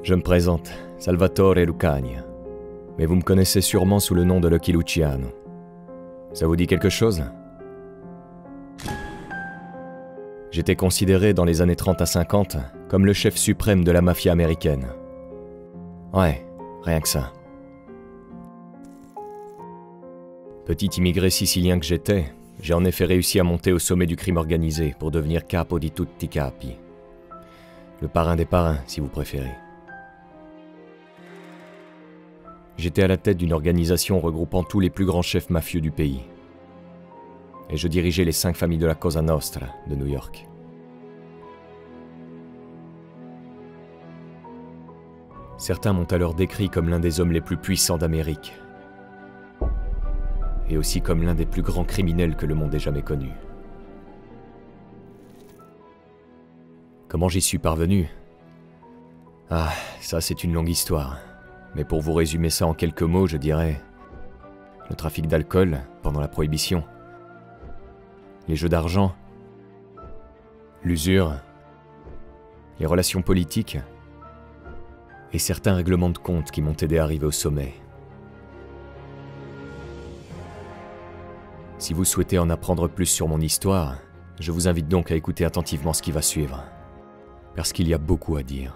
Je me présente, Salvatore Lucania, mais vous me connaissez sûrement sous le nom de Lucky Luciano. Ça vous dit quelque chose? J'étais considéré dans les années 30 à 50 comme le chef suprême de la mafia américaine. Ouais, rien que ça. Petit immigré sicilien que j'étais, j'ai en effet réussi à monter au sommet du crime organisé pour devenir capo di tutti capi. Le parrain des parrains, si vous préférez. J'étais à la tête d'une organisation regroupant tous les plus grands chefs mafieux du pays. Et je dirigeais les 5 familles de la Cosa Nostra de New York. Certains m'ont alors décrit comme l'un des hommes les plus puissants d'Amérique. Et aussi comme l'un des plus grands criminels que le monde ait jamais connu. Comment j'y suis parvenu? Ah, ça c'est une longue histoire. Mais pour vous résumer ça en quelques mots, je dirais le trafic d'alcool pendant la Prohibition, les jeux d'argent, l'usure, les relations politiques et certains règlements de compte qui m'ont aidé à arriver au sommet. Si vous souhaitez en apprendre plus sur mon histoire, je vous invite donc à écouter attentivement ce qui va suivre, parce qu'il y a beaucoup à dire.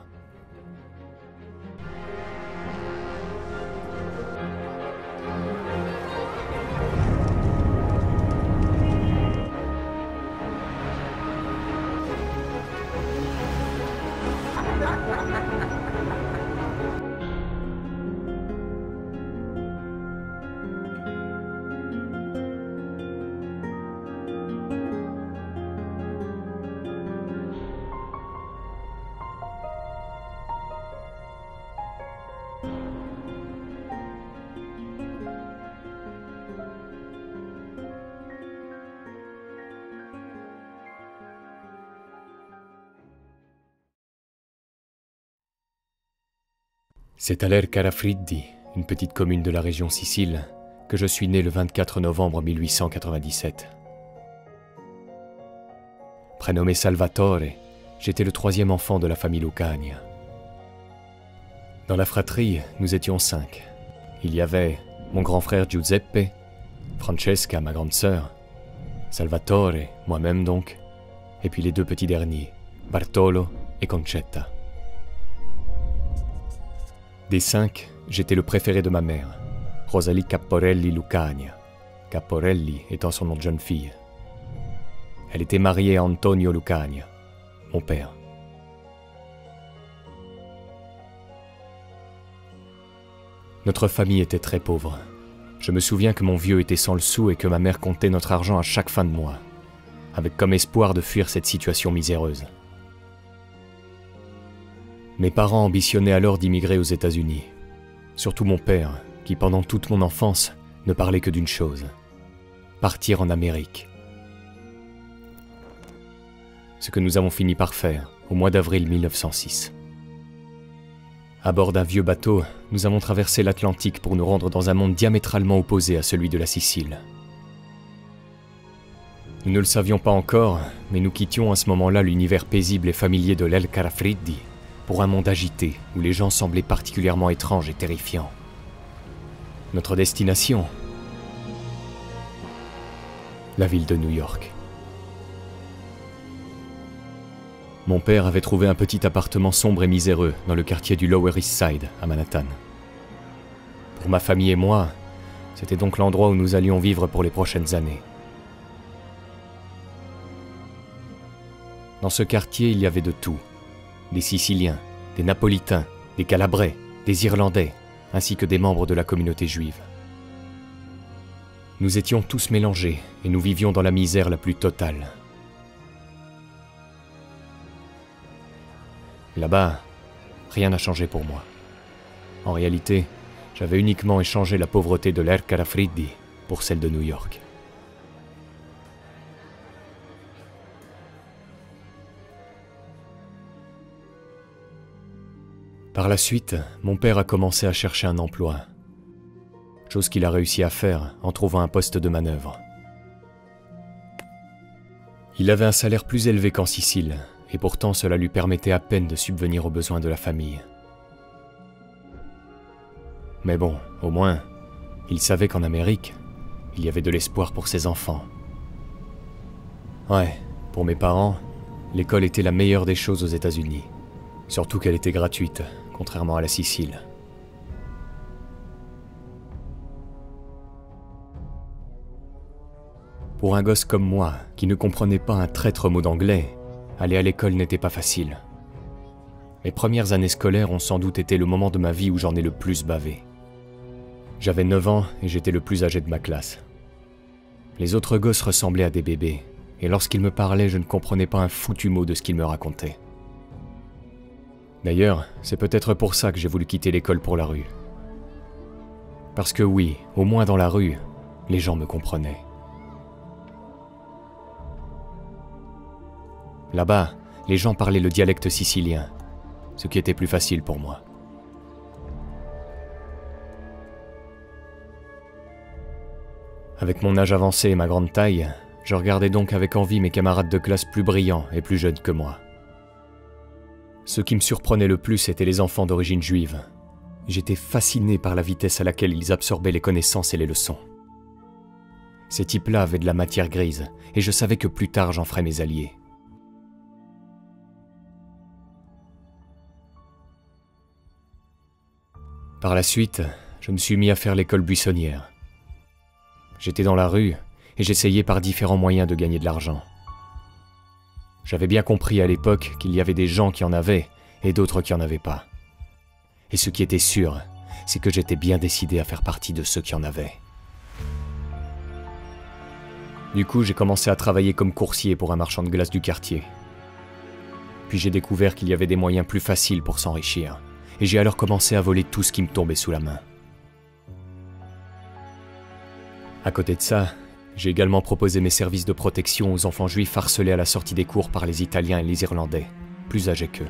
C'est à l'Ercalafriddi, une petite commune de la région Sicile, que je suis né le 24 novembre 1897. Prénommé Salvatore, j'étais le 3e enfant de la famille Lucania. Dans la fratrie, nous étions 5. Il y avait mon grand frère Giuseppe, Francesca, ma grande sœur, Salvatore, moi-même donc, et puis les 2 petits derniers, Bartolo et Concetta. Des 5, j'étais le préféré de ma mère, Rosalie Caporelli Lucania, Caporelli étant son nom de jeune fille. Elle était mariée à Antonio Lucania, mon père. Notre famille était très pauvre. Je me souviens que mon vieux était sans le sou et que ma mère comptait notre argent à chaque fin de mois, avec comme espoir de fuir cette situation miséreuse. Mes parents ambitionnaient alors d'immigrer aux États-Unis. Surtout mon père, qui pendant toute mon enfance ne parlait que d'une chose: partir en Amérique. Ce que nous avons fini par faire au mois d'avril 1906. À bord d'un vieux bateau, nous avons traversé l'Atlantique pour nous rendre dans un monde diamétralement opposé à celui de la Sicile. Nous ne le savions pas encore, mais nous quittions à ce moment-là l'univers paisible et familier de l'Ercalafriddi pour un monde agité, où les gens semblaient particulièrement étranges et terrifiants. Notre destination? La ville de New York. Mon père avait trouvé un petit appartement sombre et miséreux dans le quartier du Lower East Side, à Manhattan. Pour ma famille et moi, c'était donc l'endroit où nous allions vivre pour les prochaines années. Dans ce quartier, il y avait de tout. Des Siciliens, des Napolitains, des Calabrais, des Irlandais, ainsi que des membres de la communauté juive. Nous étions tous mélangés et nous vivions dans la misère la plus totale. Là-bas, rien n'a changé pour moi. En réalité, j'avais uniquement échangé la pauvreté de l'Ercalafriddi pour celle de New York. Par la suite, mon père a commencé à chercher un emploi. Chose qu'il a réussi à faire en trouvant un poste de manœuvre. Il avait un salaire plus élevé qu'en Sicile, et pourtant cela lui permettait à peine de subvenir aux besoins de la famille. Mais bon, au moins, il savait qu'en Amérique, il y avait de l'espoir pour ses enfants. Ouais, pour mes parents, l'école était la meilleure des choses aux États-Unis. Surtout qu'elle était gratuite, contrairement à la Sicile. Pour un gosse comme moi, qui ne comprenait pas un traître mot d'anglais, aller à l'école n'était pas facile. Mes premières années scolaires ont sans doute été le moment de ma vie où j'en ai le plus bavé. J'avais 9 ans et j'étais le plus âgé de ma classe. Les autres gosses ressemblaient à des bébés, et lorsqu'ils me parlaient, je ne comprenais pas un foutu mot de ce qu'ils me racontaient. D'ailleurs, c'est peut-être pour ça que j'ai voulu quitter l'école pour la rue. Parce que oui, au moins dans la rue, les gens me comprenaient. Là-bas, les gens parlaient le dialecte sicilien, ce qui était plus facile pour moi. Avec mon âge avancé et ma grande taille, je regardais donc avec envie mes camarades de classe plus brillants et plus jeunes que moi. Ce qui me surprenait le plus étaient les enfants d'origine juive. J'étais fasciné par la vitesse à laquelle ils absorbaient les connaissances et les leçons. Ces types-là avaient de la matière grise, et je savais que plus tard j'en ferais mes alliés. Par la suite, je me suis mis à faire l'école buissonnière. J'étais dans la rue, et j'essayais par différents moyens de gagner de l'argent. J'avais bien compris à l'époque qu'il y avait des gens qui en avaient et d'autres qui en avaient pas. Et ce qui était sûr, c'est que j'étais bien décidé à faire partie de ceux qui en avaient. Du coup, j'ai commencé à travailler comme coursier pour un marchand de glace du quartier. Puis j'ai découvert qu'il y avait des moyens plus faciles pour s'enrichir, et j'ai alors commencé à voler tout ce qui me tombait sous la main. À côté de ça, j'ai également proposé mes services de protection aux enfants juifs harcelés à la sortie des cours par les Italiens et les Irlandais, plus âgés qu'eux.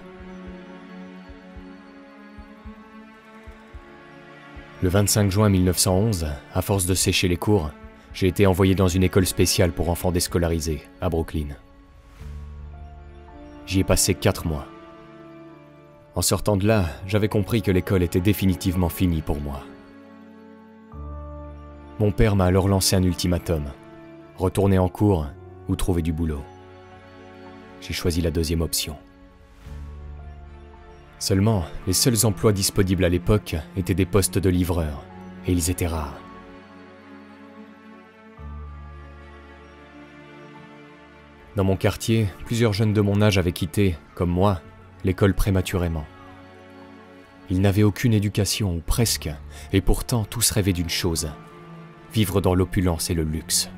Le 25 juin 1911, à force de sécher les cours, j'ai été envoyé dans une école spéciale pour enfants déscolarisés, à Brooklyn. J'y ai passé 4 mois. En sortant de là, j'avais compris que l'école était définitivement finie pour moi. Mon père m'a alors lancé un ultimatum. Retourner en cours ou trouver du boulot. J'ai choisi la deuxième option. Seulement, les seuls emplois disponibles à l'époque étaient des postes de livreur, et ils étaient rares. Dans mon quartier, plusieurs jeunes de mon âge avaient quitté, comme moi, l'école prématurément. Ils n'avaient aucune éducation, ou presque, et pourtant tous rêvaient d'une chose: vivre dans l'opulence et le luxe.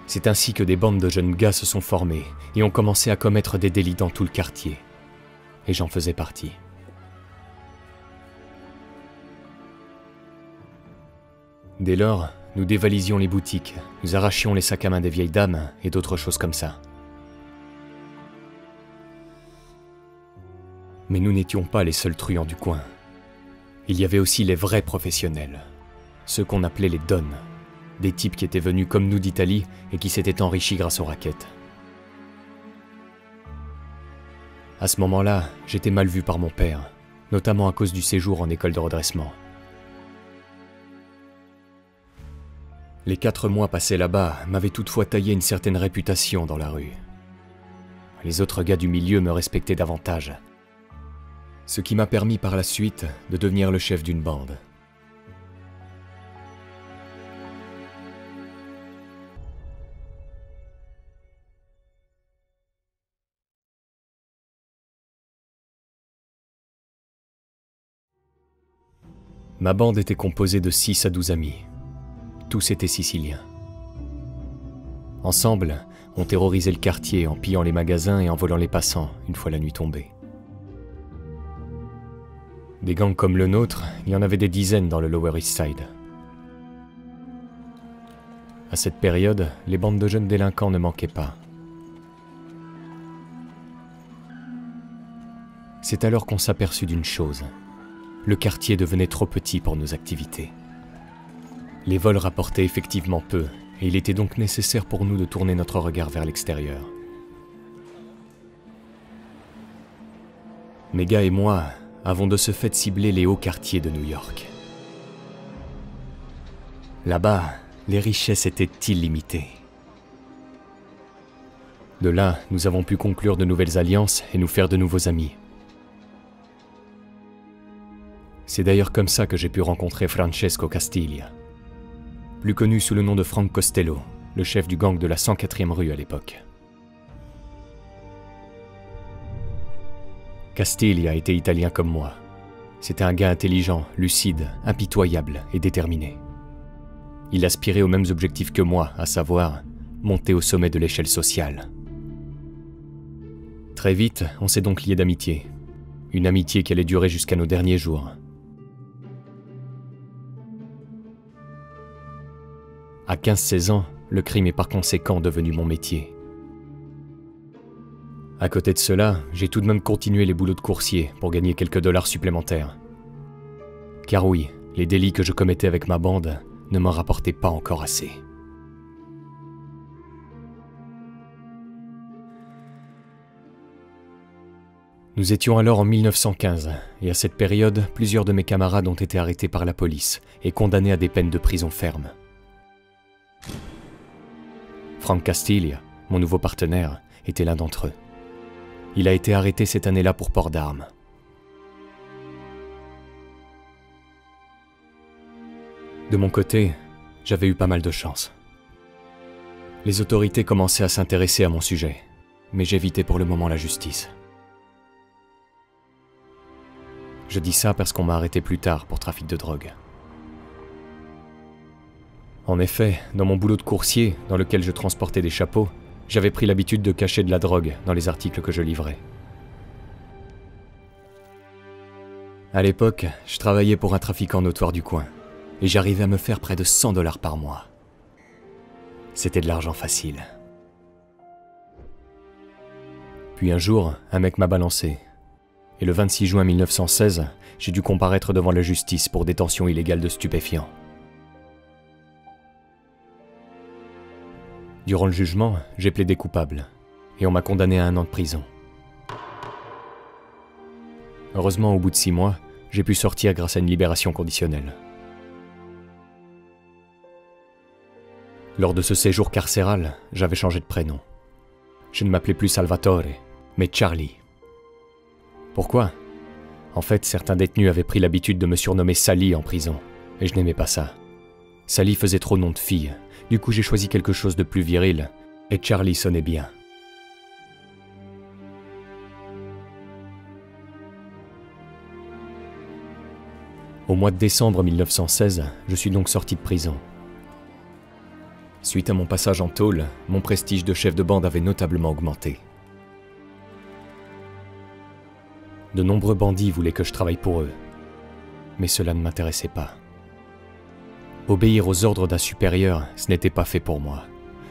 C'est ainsi que des bandes de jeunes gars se sont formées et ont commencé à commettre des délits dans tout le quartier. Et j'en faisais partie. Dès lors, nous dévalisions les boutiques, nous arrachions les sacs à main des vieilles dames et d'autres choses comme ça. Mais nous n'étions pas les seuls truands du coin. Il y avait aussi les vrais professionnels, ceux qu'on appelait les dons, des types qui étaient venus comme nous d'Italie et qui s'étaient enrichis grâce aux raquettes. À ce moment-là, j'étais mal vu par mon père, notamment à cause du séjour en école de redressement. Les 4 mois passés là-bas m'avaient toutefois taillé une certaine réputation dans la rue. Les autres gars du milieu me respectaient davantage, ce qui m'a permis par la suite de devenir le chef d'une bande. Ma bande était composée de 6 à 12 amis. Tous étaient siciliens. Ensemble, on terrorisait le quartier en pillant les magasins et en volant les passants une fois la nuit tombée. Des gangs comme le nôtre, il y en avait des dizaines dans le Lower East Side. À cette période, les bandes de jeunes délinquants ne manquaient pas. C'est alors qu'on s'aperçut d'une chose. Le quartier devenait trop petit pour nos activités. Les vols rapportaient effectivement peu, et il était donc nécessaire pour nous de tourner notre regard vers l'extérieur. Mes gars et moi avons de ce fait ciblé les hauts quartiers de New York. Là-bas, les richesses étaient illimitées. De là, nous avons pu conclure de nouvelles alliances et nous faire de nouveaux amis. C'est d'ailleurs comme ça que j'ai pu rencontrer Francesco Castiglia, plus connu sous le nom de Frank Costello, le chef du gang de la 104e rue à l'époque. Castiglia était italien comme moi. C'était un gars intelligent, lucide, impitoyable et déterminé. Il aspirait aux mêmes objectifs que moi, à savoir monter au sommet de l'échelle sociale. Très vite, on s'est donc liés d'amitié. Une amitié qui allait durer jusqu'à nos derniers jours. À 15-16 ans, le crime est par conséquent devenu mon métier. À côté de cela, j'ai tout de même continué les boulots de coursier pour gagner quelques dollars supplémentaires. Car oui, les délits que je commettais avec ma bande ne m'en rapportaient pas encore assez. Nous étions alors en 1915, et à cette période, plusieurs de mes camarades ont été arrêtés par la police et condamnés à des peines de prison ferme. Frank Castiglia, mon nouveau partenaire, était l'un d'entre eux. Il a été arrêté cette année-là pour port d'armes. De mon côté, j'avais eu pas mal de chance. Les autorités commençaient à s'intéresser à mon sujet, mais j'évitais pour le moment la justice. Je dis ça parce qu'on m'a arrêté plus tard pour trafic de drogue. En effet, dans mon boulot de coursier, dans lequel je transportais des chapeaux, j'avais pris l'habitude de cacher de la drogue dans les articles que je livrais. À l'époque, je travaillais pour un trafiquant notoire du coin, et j'arrivais à me faire près de 100 $ par mois. C'était de l'argent facile. Puis un jour, un mec m'a balancé. Et le 26 juin 1916, j'ai dû comparaître devant la justice pour détention illégale de stupéfiants. Durant le jugement, j'ai plaidé coupable, et on m'a condamné à 1 an de prison. Heureusement, au bout de 6 mois, j'ai pu sortir grâce à une libération conditionnelle. Lors de ce séjour carcéral, j'avais changé de prénom. Je ne m'appelais plus Salvatore, mais Charlie. Pourquoi? En fait, certains détenus avaient pris l'habitude de me surnommer Sally en prison, et je n'aimais pas ça. Sally faisait trop nom de fille, du coup j'ai choisi quelque chose de plus viril, et Charlie sonnait bien. Au mois de décembre 1916, je suis donc sorti de prison. Suite à mon passage en tôle, mon prestige de chef de bande avait notablement augmenté. De nombreux bandits voulaient que je travaille pour eux, mais cela ne m'intéressait pas. Obéir aux ordres d'un supérieur, ce n'était pas fait pour moi.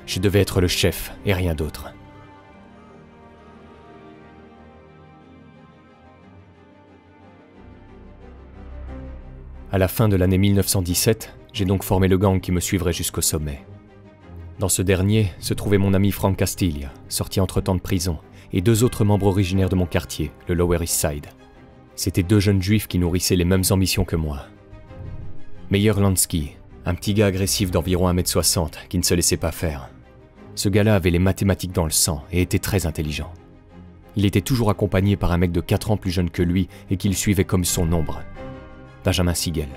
Je devais être le chef et rien d'autre. À la fin de l'année 1917, j'ai donc formé le gang qui me suivrait jusqu'au sommet. Dans ce dernier se trouvait mon ami Frank Castiglia, sorti entre-temps de prison, et 2 autres membres originaires de mon quartier, le Lower East Side. C'étaient 2 jeunes juifs qui nourrissaient les mêmes ambitions que moi. Meyer Lansky, un petit gars agressif d'environ 1,60 m qui ne se laissait pas faire. Ce gars-là avait les mathématiques dans le sang et était très intelligent. Il était toujours accompagné par un mec de 4 ans plus jeune que lui et qui le suivait comme son ombre, Benjamin Siegel.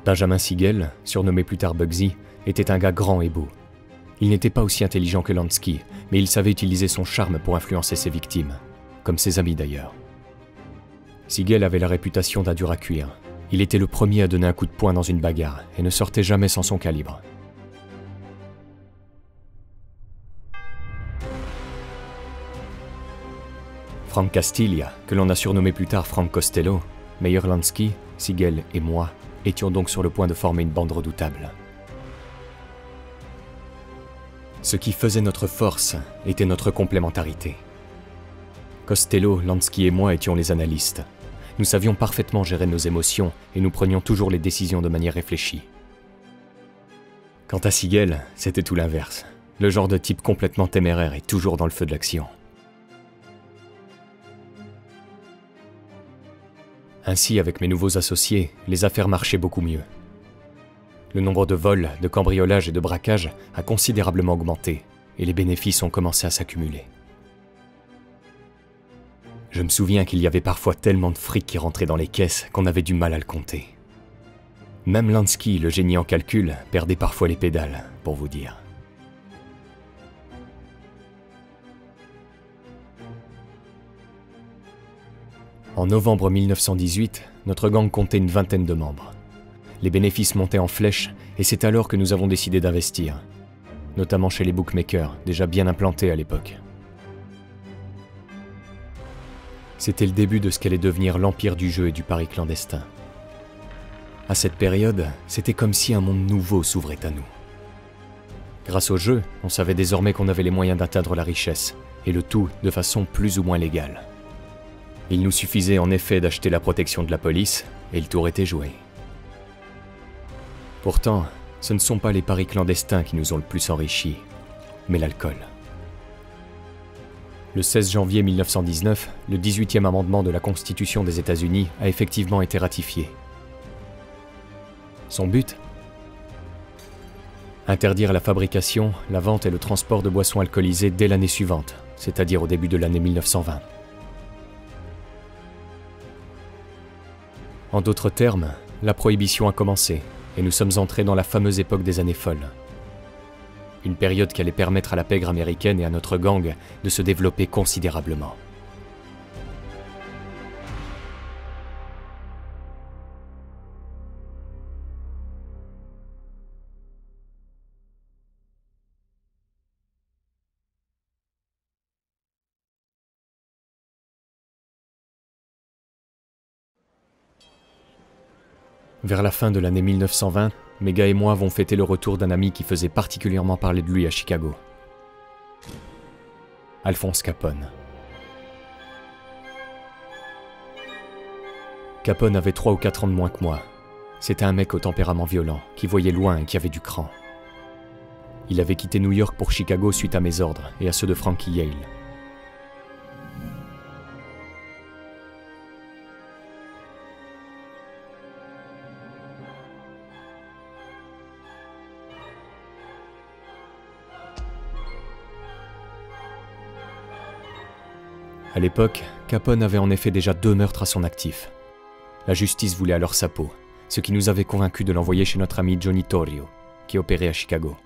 Benjamin Siegel, surnommé plus tard Bugsy, était un gars grand et beau. Il n'était pas aussi intelligent que Lansky, mais il savait utiliser son charme pour influencer ses victimes, comme ses amis d'ailleurs. Siegel avait la réputation d'un dur à cuire. Il était le premier à donner un coup de poing dans une bagarre et ne sortait jamais sans son calibre. Frank Castiglia, que l'on a surnommé plus tard Frank Costello, Meyer Lansky, Siegel et moi étions donc sur le point de former une bande redoutable. Ce qui faisait notre force était notre complémentarité. Costello, Lansky et moi étions les analystes. Nous savions parfaitement gérer nos émotions et nous prenions toujours les décisions de manière réfléchie. Quant à Siegel, c'était tout l'inverse. Le genre de type complètement téméraire et toujours dans le feu de l'action. Ainsi, avec mes nouveaux associés, les affaires marchaient beaucoup mieux. Le nombre de vols, de cambriolages et de braquages a considérablement augmenté, et les bénéfices ont commencé à s'accumuler. Je me souviens qu'il y avait parfois tellement de fric qui rentrait dans les caisses qu'on avait du mal à le compter. Même Lansky, le génie en calcul, perdait parfois les pédales, pour vous dire. En novembre 1918, notre gang comptait une vingtaine de membres. Les bénéfices montaient en flèche et c'est alors que nous avons décidé d'investir, notamment chez les bookmakers, déjà bien implantés à l'époque. C'était le début de ce qu'allait devenir l'empire du jeu et du pari clandestin. À cette période, c'était comme si un monde nouveau s'ouvrait à nous. Grâce au jeu, on savait désormais qu'on avait les moyens d'atteindre la richesse, et le tout de façon plus ou moins légale. Il nous suffisait en effet d'acheter la protection de la police, et le tour était joué. Pourtant, ce ne sont pas les paris clandestins qui nous ont le plus enrichis, mais l'alcool. Le 16 janvier 1919, le 18e amendement de la Constitution des États-Unis a effectivement été ratifié. Son but ? Interdire la fabrication, la vente et le transport de boissons alcoolisées dès l'année suivante, c'est-à-dire au début de l'année 1920. En d'autres termes, la prohibition a commencé, et nous sommes entrés dans la fameuse époque des années folles. Une période qui allait permettre à la pègre américaine et à notre gang de se développer considérablement. Vers la fin de l'année 1920, Mega et moi avons fêté le retour d'un ami qui faisait particulièrement parler de lui à Chicago. Alphonse Capone. Capone avait 3 ou 4 ans de moins que moi. C'était un mec au tempérament violent, qui voyait loin et qui avait du cran. Il avait quitté New York pour Chicago suite à mes ordres et à ceux de Frankie Yale. À l'époque, Capone avait en effet déjà 2 meurtres à son actif. La justice voulait alors sa peau, ce qui nous avait convaincus de l'envoyer chez notre ami Johnny Torrio, qui opérait à Chicago.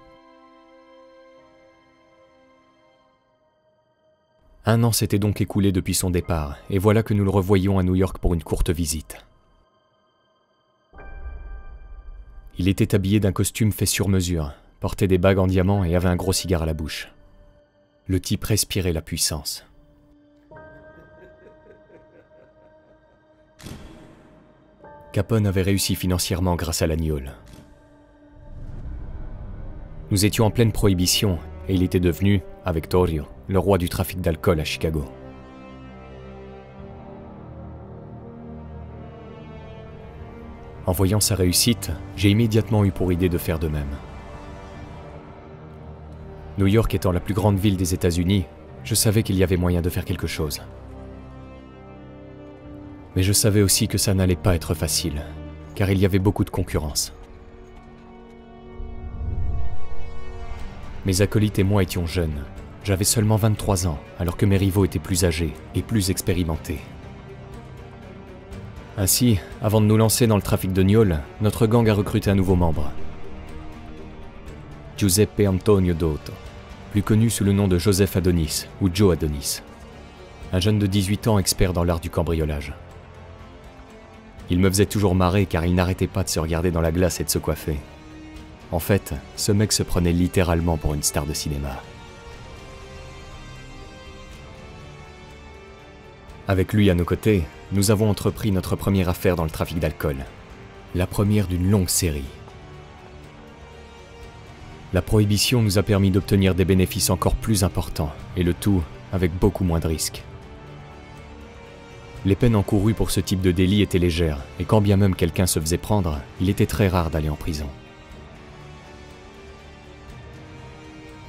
1 an s'était donc écoulé depuis son départ, et voilà que nous le revoyions à New York pour une courte visite. Il était habillé d'un costume fait sur mesure, portait des bagues en diamant et avait un gros cigare à la bouche. Le type respirait la puissance. Capone avait réussi financièrement grâce à l'agnole. Nous étions en pleine prohibition et il était devenu, avec Torrio, le roi du trafic d'alcool à Chicago. En voyant sa réussite, j'ai immédiatement eu pour idée de faire de même. New York étant la plus grande ville des États-Unis, je savais qu'il y avait moyen de faire quelque chose. Mais je savais aussi que ça n'allait pas être facile, car il y avait beaucoup de concurrence. Mes acolytes et moi étions jeunes. J'avais seulement 23 ans, alors que mes rivaux étaient plus âgés et plus expérimentés. Ainsi, avant de nous lancer dans le trafic de gnôle, notre gang a recruté un nouveau membre. Giuseppe Antonio Dotto, plus connu sous le nom de Joseph Adonis ou Joe Adonis. Un jeune de 18 ans expert dans l'art du cambriolage. Il me faisait toujours marrer car il n'arrêtait pas de se regarder dans la glace et de se coiffer. En fait, ce mec se prenait littéralement pour une star de cinéma. Avec lui à nos côtés, nous avons entrepris notre première affaire dans le trafic d'alcool. La première d'une longue série. La prohibition nous a permis d'obtenir des bénéfices encore plus importants, et le tout avec beaucoup moins de risques. Les peines encourues pour ce type de délit étaient légères, et quand bien même quelqu'un se faisait prendre, il était très rare d'aller en prison.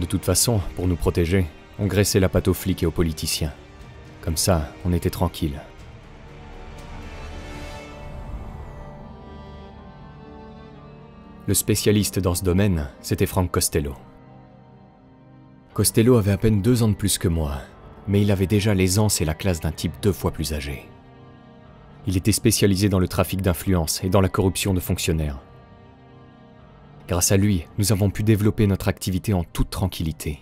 De toute façon, pour nous protéger, on graissait la patte aux flics et aux politiciens. Comme ça, on était tranquille. Le spécialiste dans ce domaine, c'était Frank Costello. Costello avait à peine 2 ans de plus que moi, mais il avait déjà l'aisance et la classe d'un type 2 fois plus âgé. Il était spécialisé dans le trafic d'influence et dans la corruption de fonctionnaires. Grâce à lui, nous avons pu développer notre activité en toute tranquillité.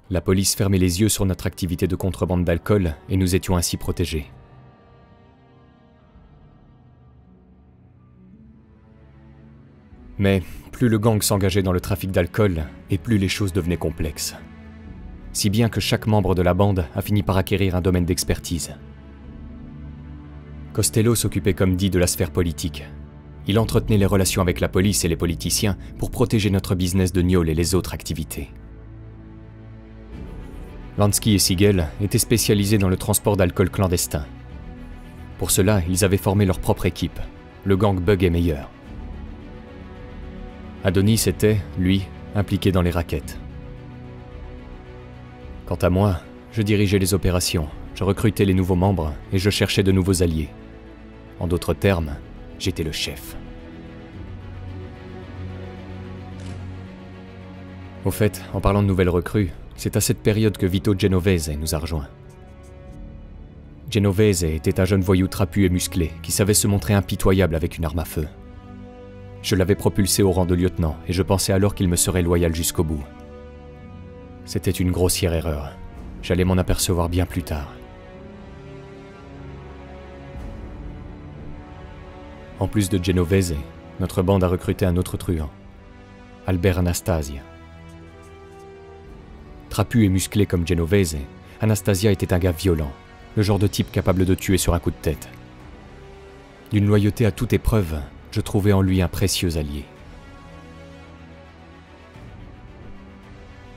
La police fermait les yeux sur notre activité de contrebande d'alcool et nous étions ainsi protégés. Mais plus le gang s'engageait dans le trafic d'alcool, et plus les choses devenaient complexes. Si bien que chaque membre de la bande a fini par acquérir un domaine d'expertise. Costello s'occupait comme dit de la sphère politique. Il entretenait les relations avec la police et les politiciens pour protéger notre business de gnôle et les autres activités. Lansky et Siegel étaient spécialisés dans le transport d'alcool clandestin. Pour cela, ils avaient formé leur propre équipe, le gang Bug et Meyer. Adonis était, lui, impliqué dans les rackets. Quant à moi, je dirigeais les opérations, je recrutais les nouveaux membres et je cherchais de nouveaux alliés. En d'autres termes, j'étais le chef. Au fait, en parlant de nouvelles recrues, c'est à cette période que Vito Genovese nous a rejoints. Genovese était un jeune voyou trapu et musclé qui savait se montrer impitoyable avec une arme à feu. Je l'avais propulsé au rang de lieutenant et je pensais alors qu'il me serait loyal jusqu'au bout. C'était une grossière erreur. J'allais m'en apercevoir bien plus tard. En plus de Genovese, notre bande a recruté un autre truand, Albert Anastasia. Trapu et musclé comme Genovese, Anastasia était un gars violent, le genre de type capable de tuer sur un coup de tête. D'une loyauté à toute épreuve, je trouvais en lui un précieux allié.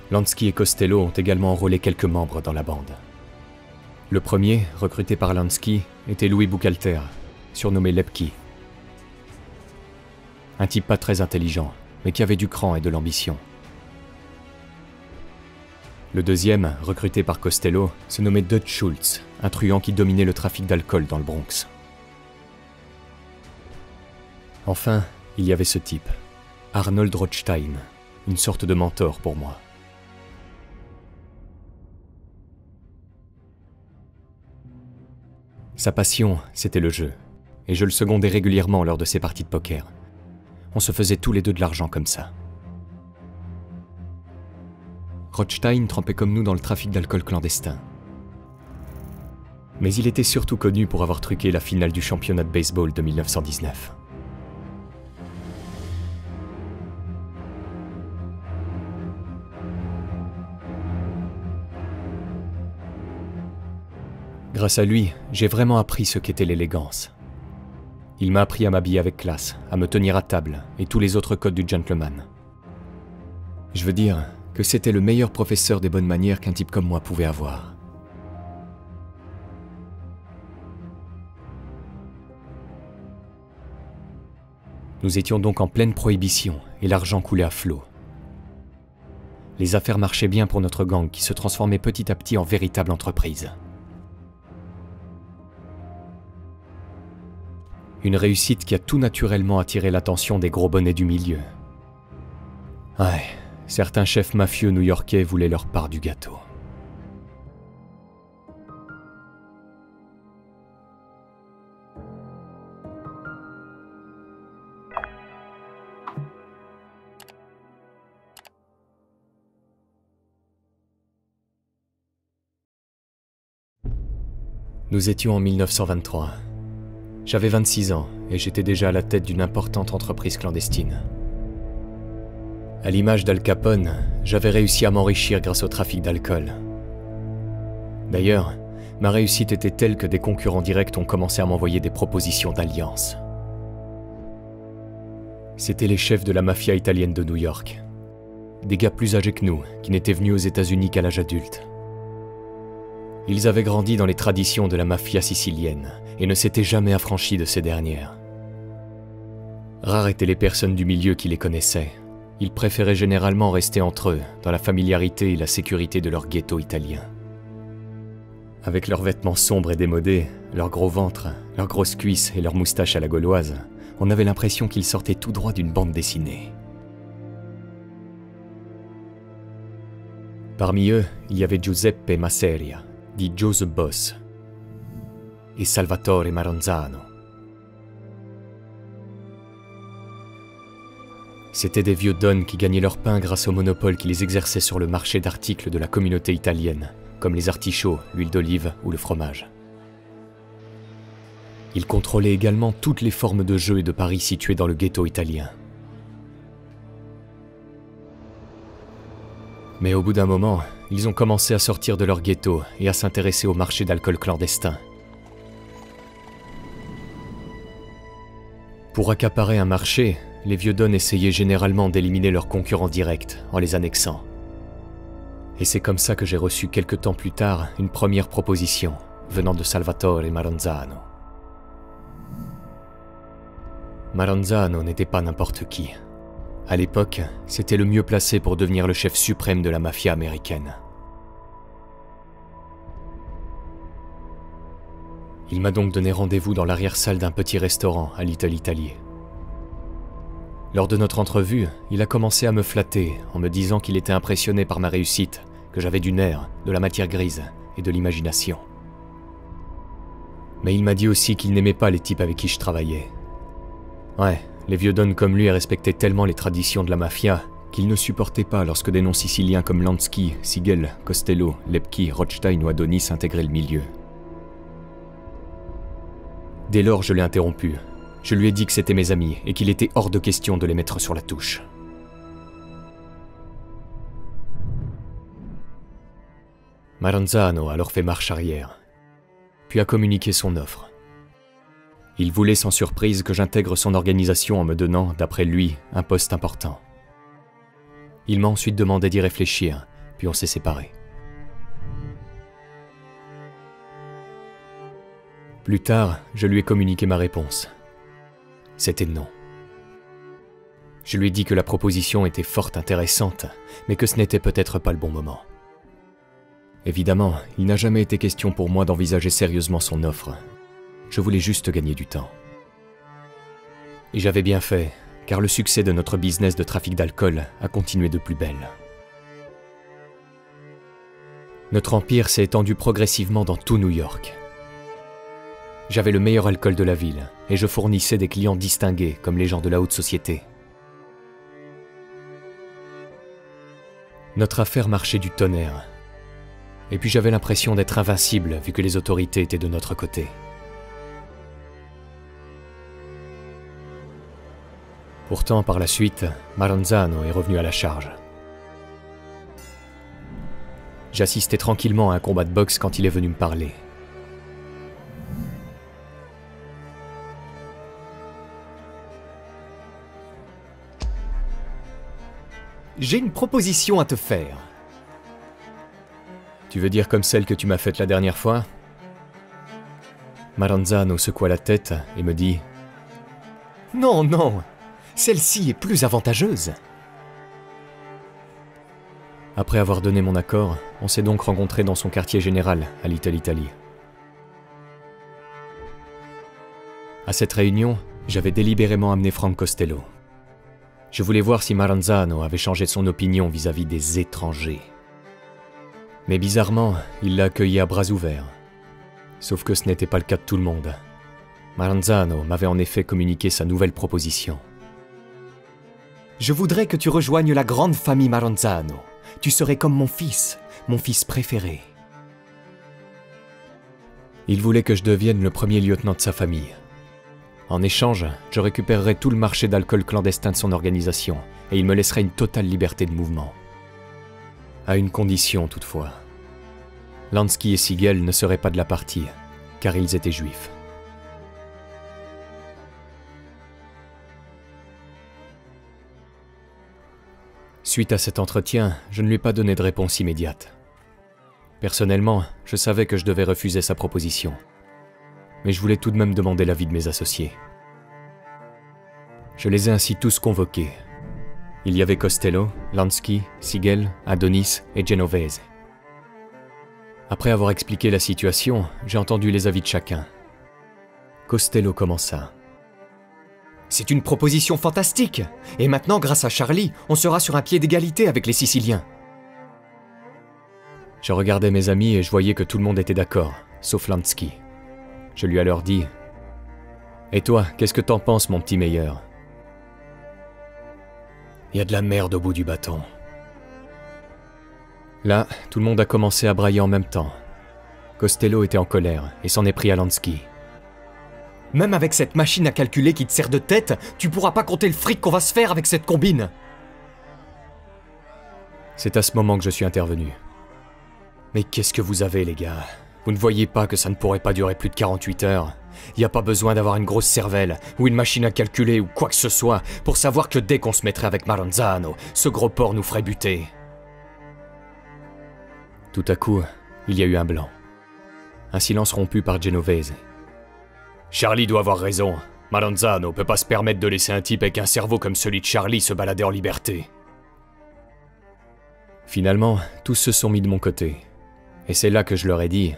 Lansky et Costello ont également enrôlé quelques membres dans la bande. Le premier, recruté par Lansky, était Louis Buchalter, surnommé Lepki. Un type pas très intelligent, mais qui avait du cran et de l'ambition. Le deuxième, recruté par Costello, se nommait Dutch Schultz, un truand qui dominait le trafic d'alcool dans le Bronx. Enfin, il y avait ce type, Arnold Rothstein, une sorte de mentor pour moi. Sa passion, c'était le jeu, et je le secondais régulièrement lors de ses parties de poker. On se faisait tous les deux de l'argent comme ça. Rothstein trempait comme nous dans le trafic d'alcool clandestin. Mais il était surtout connu pour avoir truqué la finale du championnat de baseball de 1919. Grâce à lui, j'ai vraiment appris ce qu'était l'élégance. Il m'a appris à m'habiller avec classe, à me tenir à table et tous les autres codes du gentleman. Je veux dire que c'était le meilleur professeur des bonnes manières qu'un type comme moi pouvait avoir. Nous étions donc en pleine prohibition et l'argent coulait à flot. Les affaires marchaient bien pour notre gang qui se transformait petit à petit en véritable entreprise. Une réussite qui a tout naturellement attiré l'attention des gros bonnets du milieu. Ouais, certains chefs mafieux new-yorkais voulaient leur part du gâteau. Nous étions en 1923. J'avais 26 ans et j'étais déjà à la tête d'une importante entreprise clandestine. À l'image d'Al Capone, j'avais réussi à m'enrichir grâce au trafic d'alcool. D'ailleurs, ma réussite était telle que des concurrents directs ont commencé à m'envoyer des propositions d'alliance. C'étaient les chefs de la mafia italienne de New York. Des gars plus âgés que nous, qui n'étaient venus aux États-Unis qu'à l'âge adulte. Ils avaient grandi dans les traditions de la mafia sicilienne et ne s'étaient jamais affranchis de ces dernières. Rares étaient les personnes du milieu qui les connaissaient. Ils préféraient généralement rester entre eux, dans la familiarité et la sécurité de leur ghetto italien. Avec leurs vêtements sombres et démodés, leurs gros ventres, leurs grosses cuisses et leurs moustaches à la gauloise, On avait l'impression qu'ils sortaient tout droit d'une bande dessinée. Parmi eux, il y avait Giuseppe Masseria, dit Joe the Boss, et Salvatore Maranzano. C'étaient des vieux dons qui gagnaient leur pain grâce au monopole qu'ils exerçaient sur le marché d'articles de la communauté italienne, comme les artichauts, l'huile d'olive ou le fromage. Ils contrôlaient également toutes les formes de jeux et de paris situés dans le ghetto italien. Mais au bout d'un moment, ils ont commencé à sortir de leur ghetto et à s'intéresser au marché d'alcool clandestin. Pour accaparer un marché, les vieux dons essayaient généralement d'éliminer leurs concurrents directs en les annexant. Et c'est comme ça que j'ai reçu quelque temps plus tard une première proposition venant de Salvatore Maranzano. Maranzano n'était pas n'importe qui. À l'époque, c'était le mieux placé pour devenir le chef suprême de la mafia américaine. Il m'a donc donné rendez-vous dans l'arrière-salle d'un petit restaurant à Little Italy. Lors de notre entrevue, il a commencé à me flatter en me disant qu'il était impressionné par ma réussite, que j'avais du nerf, de la matière grise et de l'imagination. Mais il m'a dit aussi qu'il n'aimait pas les types avec qui je travaillais. Ouais, les vieux dons comme lui respectaient tellement les traditions de la mafia qu'il ne supportait pas lorsque des noms siciliens comme Lansky, Siegel, Costello, Lepki, Rothstein ou Adonis intégraient le milieu. Dès lors, je l'ai interrompu. Je lui ai dit que c'était mes amis et qu'il était hors de question de les mettre sur la touche. Maranzano a alors fait marche arrière, puis a communiqué son offre. Il voulait sans surprise que j'intègre son organisation en me donnant, d'après lui, un poste important. Il m'a ensuite demandé d'y réfléchir, puis on s'est séparés. Plus tard, je lui ai communiqué ma réponse. C'était non. Je lui ai dit que la proposition était fort intéressante, mais que ce n'était peut-être pas le bon moment. Évidemment, il n'a jamais été question pour moi d'envisager sérieusement son offre. Je voulais juste gagner du temps. Et j'avais bien fait, car le succès de notre business de trafic d'alcool a continué de plus belle. Notre empire s'est étendu progressivement dans tout New York. J'avais le meilleur alcool de la ville, et je fournissais des clients distingués comme les gens de la haute société. Notre affaire marchait du tonnerre. Et puis j'avais l'impression d'être invincible vu que les autorités étaient de notre côté. Pourtant, par la suite, Maranzano est revenu à la charge. J'assistais tranquillement à un combat de boxe quand il est venu me parler. J'ai une proposition à te faire. Tu veux dire comme celle que tu m'as faite la dernière fois? Maranzano secoua la tête et me dit « Non, non, celle-ci est plus avantageuse. » Après avoir donné mon accord, on s'est donc rencontrés dans son quartier général à Little Italy. À cette réunion, j'avais délibérément amené Frank Costello. Je voulais voir si Maranzano avait changé son opinion vis-à-vis des étrangers. Mais bizarrement, il l'a accueilli à bras ouverts. Sauf que ce n'était pas le cas de tout le monde. Maranzano m'avait en effet communiqué sa nouvelle proposition. Je voudrais que tu rejoignes la grande famille Maranzano. Tu serais comme mon fils préféré. Il voulait que je devienne le premier lieutenant de sa famille. En échange, je récupérerais tout le marché d'alcool clandestin de son organisation et il me laisserait une totale liberté de mouvement. À une condition toutefois. Lansky et Siegel ne seraient pas de la partie, car ils étaient juifs. Suite à cet entretien, je ne lui ai pas donné de réponse immédiate. Personnellement, je savais que je devais refuser sa proposition. Mais je voulais tout de même demander l'avis de mes associés. Je les ai ainsi tous convoqués. Il y avait Costello, Lansky, Siegel, Adonis et Genovese. Après avoir expliqué la situation, j'ai entendu les avis de chacun. Costello commença. C'est une proposition fantastique. Et maintenant, grâce à Charlie, on sera sur un pied d'égalité avec les Siciliens. Je regardais mes amis et je voyais que tout le monde était d'accord, sauf Lansky. Je lui ai alors dit « Et toi, qu'est-ce que t'en penses, mon petit meilleur ?» Il y a de la merde au bout du bâton. Là, tout le monde a commencé à brailler en même temps. Costello était en colère et s'en est pris à Lansky. Même avec cette machine à calculer qui te sert de tête, tu pourras pas compter le fric qu'on va se faire avec cette combine. C'est à ce moment que je suis intervenu. Mais qu'est-ce que vous avez, les gars? Vous ne voyez pas que ça ne pourrait pas durer plus de 48 heures? Il n'y a pas besoin d'avoir une grosse cervelle, ou une machine à calculer, ou quoi que ce soit, pour savoir que dès qu'on se mettrait avec Maranzano, ce gros porc nous ferait buter. Tout à coup, il y a eu un blanc. Un silence rompu par Genovese. Charlie doit avoir raison. Maranzano peut pas se permettre de laisser un type avec un cerveau comme celui de Charlie se balader en liberté. Finalement, tous se sont mis de mon côté. Et c'est là que je leur ai dit...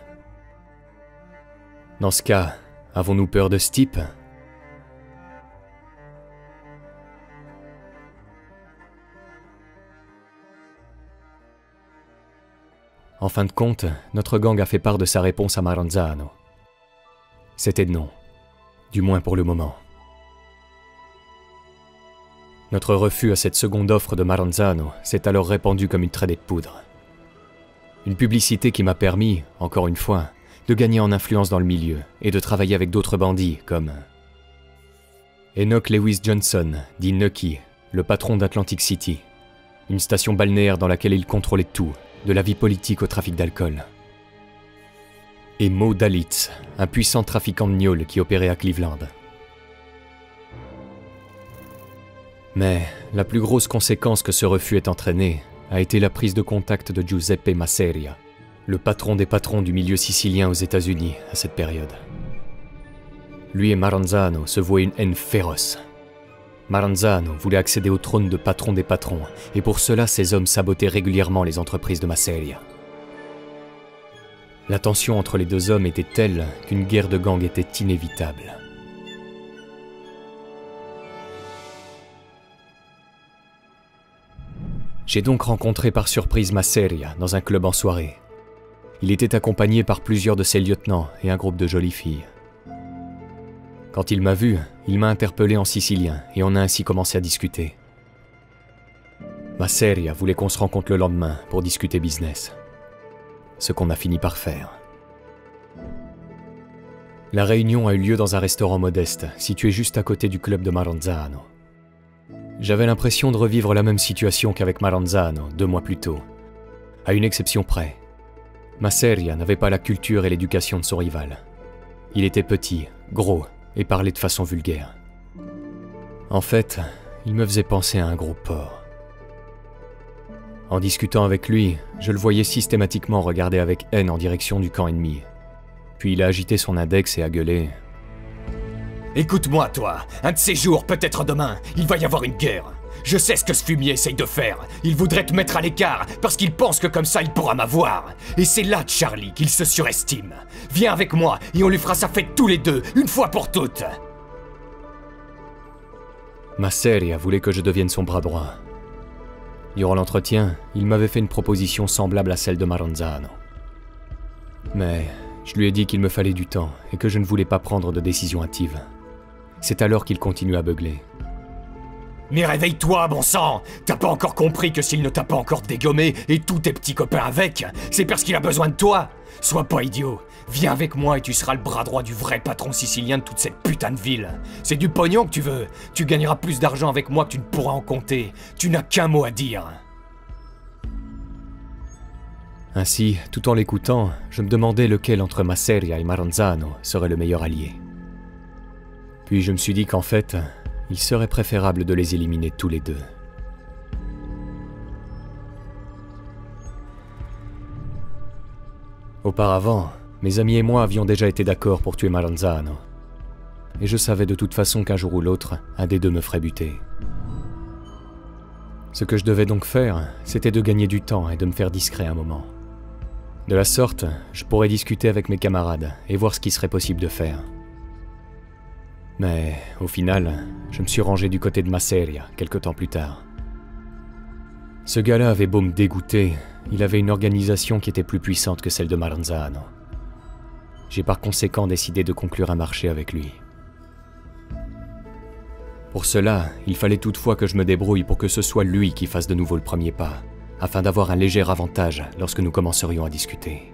Dans ce cas, avons-nous peur de ce type? En fin de compte, notre gang a fait part de sa réponse à Maranzano. C'était non. Du moins pour le moment. Notre refus à cette seconde offre de Maranzano s'est alors répandu comme une traînée de poudre. Une publicité qui m'a permis, encore une fois, de gagner en influence dans le milieu et de travailler avec d'autres bandits comme Enoch Lewis Johnson, dit Nucky, le patron d'Atlantic City, une station balnéaire dans laquelle il contrôlait tout, de la vie politique au trafic d'alcool. Et Mo Dalitz, un puissant trafiquant de gnôles qui opérait à Cleveland. Mais la plus grosse conséquence que ce refus ait entraîné a été la prise de contact de Giuseppe Masseria, le patron des patrons du milieu sicilien aux États-Unis à cette période. Lui et Maranzano se vouaient une haine féroce. Maranzano voulait accéder au trône de patron des patrons, et pour cela ces hommes sabotaient régulièrement les entreprises de Masseria. La tension entre les deux hommes était telle qu'une guerre de gang était inévitable. J'ai donc rencontré par surprise Masseria dans un club en soirée. Il était accompagné par plusieurs de ses lieutenants et un groupe de jolies filles. Quand il m'a vu, il m'a interpellé en sicilien et on a ainsi commencé à discuter. Masseria voulait qu'on se rencontre le lendemain pour discuter business. Ce qu'on a fini par faire. La réunion a eu lieu dans un restaurant modeste, situé juste à côté du club de Maranzano. J'avais l'impression de revivre la même situation qu'avec Maranzano 2 mois plus tôt, à une exception près. Masseria n'avait pas la culture et l'éducation de son rival. Il était petit, gros et parlait de façon vulgaire. En fait, il me faisait penser à un gros porc. En discutant avec lui, je le voyais systématiquement regarder avec haine en direction du camp ennemi. Puis il a agité son index et a gueulé. « Écoute-moi, toi, un de ces jours, peut-être demain, il va y avoir une guerre. Je sais ce que ce fumier essaye de faire. Il voudrait te mettre à l'écart, parce qu'il pense que comme ça, il pourra m'avoir. Et c'est là, Charlie, qu'il se surestime. Viens avec moi, et on lui fera sa fête tous les deux, une fois pour toutes. » Masseria voulait que je devienne son bras droit. Durant l'entretien, il m'avait fait une proposition semblable à celle de Maranzano. Mais je lui ai dit qu'il me fallait du temps et que je ne voulais pas prendre de décision hâtive. C'est alors qu'il continue à beugler. « Mais réveille-toi, bon sang! T'as pas encore compris que s'il ne t'a pas encore dégommé et tous tes petits copains avec, c'est parce qu'il a besoin de toi! Sois pas idiot! Viens avec moi et tu seras le bras droit du vrai patron sicilien de toute cette putain de ville. C'est du pognon que tu veux. Tu gagneras plus d'argent avec moi que tu ne pourras en compter. Tu n'as qu'un mot à dire. » Ainsi, tout en l'écoutant, je me demandais lequel entre Masseria et Maranzano serait le meilleur allié. Puis je me suis dit qu'en fait, il serait préférable de les éliminer tous les deux. Auparavant, mes amis et moi avions déjà été d'accord pour tuer Maranzano. Et je savais de toute façon qu'un jour ou l'autre, un des deux me ferait buter. Ce que je devais donc faire, c'était de gagner du temps et de me faire discret un moment. De la sorte, je pourrais discuter avec mes camarades et voir ce qui serait possible de faire. Mais, au final, je me suis rangé du côté de Masseria, quelque temps plus tard. Ce gars-là avait beau me dégoûter, il avait une organisation qui était plus puissante que celle de Maranzano. J'ai par conséquent décidé de conclure un marché avec lui. Pour cela, il fallait toutefois que je me débrouille pour que ce soit lui qui fasse de nouveau le premier pas, afin d'avoir un léger avantage lorsque nous commencerions à discuter.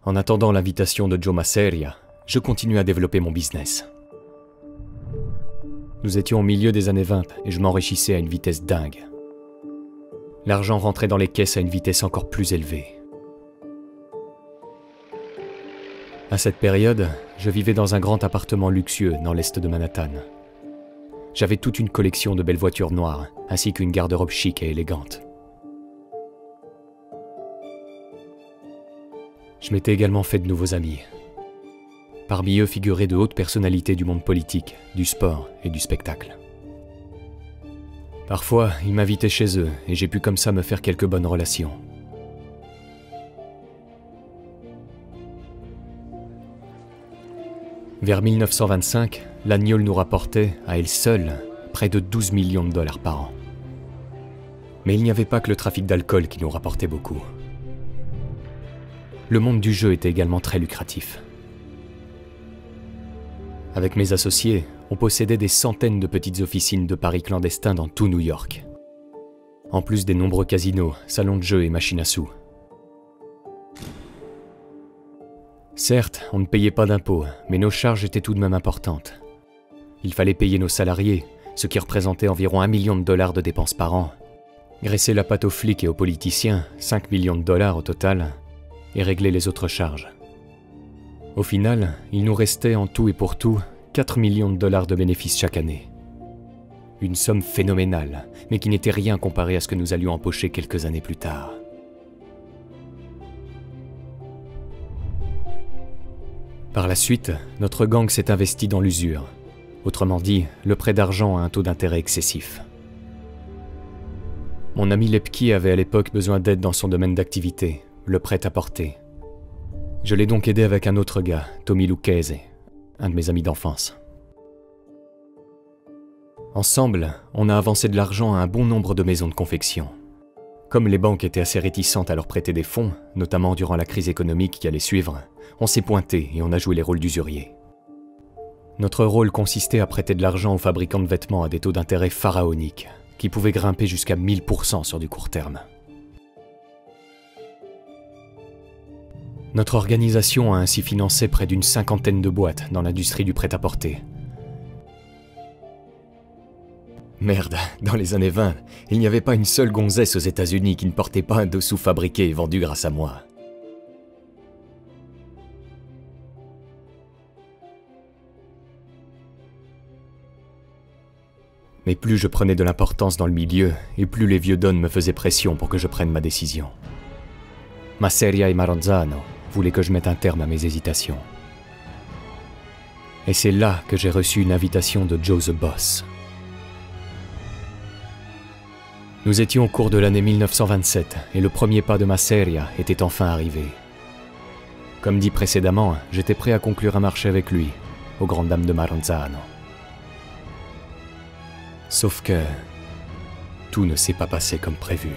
En attendant l'invitation de Joe Masseria, je continuais à développer mon business. Nous étions au milieu des années 20 et je m'enrichissais à une vitesse dingue. L'argent rentrait dans les caisses à une vitesse encore plus élevée. À cette période, je vivais dans un grand appartement luxueux dans l'est de Manhattan. J'avais toute une collection de belles voitures noires, ainsi qu'une garde-robe chic et élégante. Je m'étais également fait de nouveaux amis. Parmi eux figuraient de hautes personnalités du monde politique, du sport et du spectacle. Parfois, ils m'invitaient chez eux et j'ai pu comme ça me faire quelques bonnes relations. Vers 1925, l'Agnole nous rapportait, à elle seule, près de 12 millions de dollars par an. Mais il n'y avait pas que le trafic d'alcool qui nous rapportait beaucoup. Le monde du jeu était également très lucratif. Avec mes associés, on possédait des centaines de petites officines de paris clandestins dans tout New York. En plus des nombreux casinos, salons de jeux et machines à sous. Certes, on ne payait pas d'impôts, mais nos charges étaient tout de même importantes. Il fallait payer nos salariés, ce qui représentait environ 1 million de dollars de dépenses par an. Graisser la patte aux flics et aux politiciens, 5 millions de dollars au total, et régler les autres charges. Au final, il nous restait en tout et pour tout 4 millions de dollars de bénéfices chaque année. Une somme phénoménale, mais qui n'était rien comparé à ce que nous allions empocher quelques années plus tard. Par la suite, notre gang s'est investi dans l'usure. Autrement dit, le prêt d'argent à un taux d'intérêt excessif. Mon ami Lepki avait à l'époque besoin d'aide dans son domaine d'activité, le prêt-à-porter. Je l'ai donc aidé avec un autre gars, Tommy Lucchese, un de mes amis d'enfance. Ensemble, on a avancé de l'argent à un bon nombre de maisons de confection. Comme les banques étaient assez réticentes à leur prêter des fonds, notamment durant la crise économique qui allait suivre, on s'est pointé et on a joué les rôles d'usurier. Notre rôle consistait à prêter de l'argent aux fabricants de vêtements à des taux d'intérêt pharaoniques, qui pouvaient grimper jusqu'à 1000% sur du court terme. Notre organisation a ainsi financé près d'une 50aine de boîtes dans l'industrie du prêt-à-porter. Merde, dans les années 20, il n'y avait pas une seule gonzesse aux États-Unis qui ne portait pas un dessous fabriqué et vendu grâce à moi. Mais plus je prenais de l'importance dans le milieu, et plus les vieux dons me faisaient pression pour que je prenne ma décision. Masseria et Maranzano voulaient que je mette un terme à mes hésitations. Et c'est là que j'ai reçu une invitation de Joe the Boss. Nous étions au cours de l'année 1927 et le premier pas de Masseria était enfin arrivé. Comme dit précédemment, j'étais prêt à conclure un marché avec lui, aux grandes dames de Maranzano. Sauf que tout ne s'est pas passé comme prévu.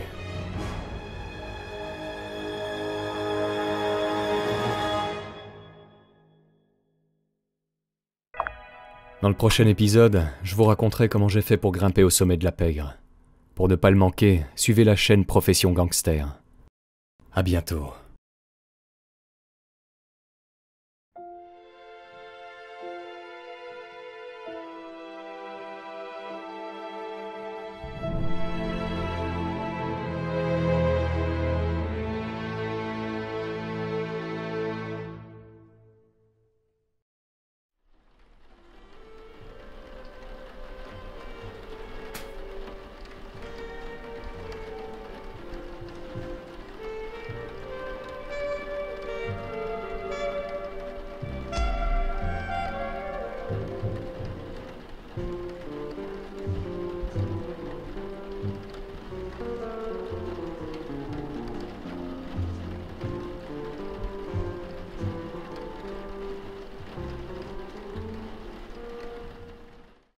Dans le prochain épisode, je vous raconterai comment j'ai fait pour grimper au sommet de la pègre. Pour ne pas le manquer, suivez la chaîne Profession Gangster. À bientôt.